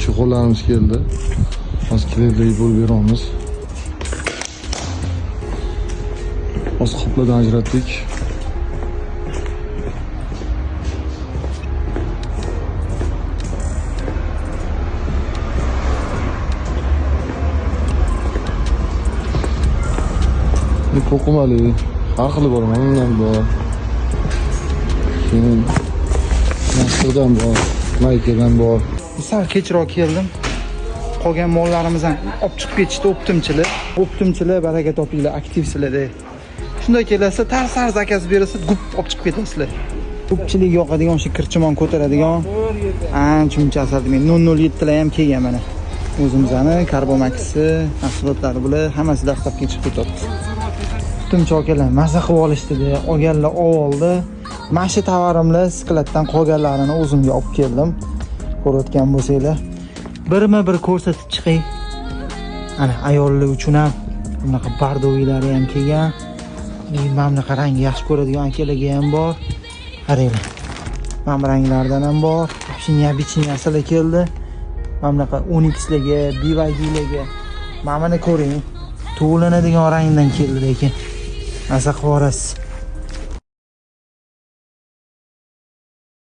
Çikollarımız geldi. Az kilitleyi bol veramiz. Az qopladan ajratdik. Bu to'qimali, har xili bor, mandan bor. Keyin nasrdan bor, maykadan bor. Sal kechroq keldim. Qolgan mollarimizni olib chiqib ketishdi optimchilar. Optimchilar baraka topinglar, aktivsizlar. Shunday kelasa, tars zakaz berasa, gup olib chiqib ketasizlar. Ko'pchilik yoqadigan o'sha kirchimon ko'taradigan ancha asardi. Men 007 lar ham kelgan mana. O'zimizning Carbomax'i, mahsulotlari bular hammasi dastlabki chiqib ketyapti. Optimchi akalar maza qilib olishdi, olganlar oldi. Mana shu tovarimlar skladdan qolganlarini o'zimga olib keldim. Ko'rayotgan bo'lsanglar, birma-bir ko'rsatib chiqay. Ana ayollar uchun ham bunaqa bardoviylari ham kelgan. Mana bunaqa rang yaxshi ko'radigan akalarga ham bor. Qaranglar. Mana ranglardan ham bor. Neobichniyalar keldi. Mana bunaqa Onyxlarga, BYDlarga. Mana buni ko'ring. To'lanadigan rangdan keldi lekin. Asa qilib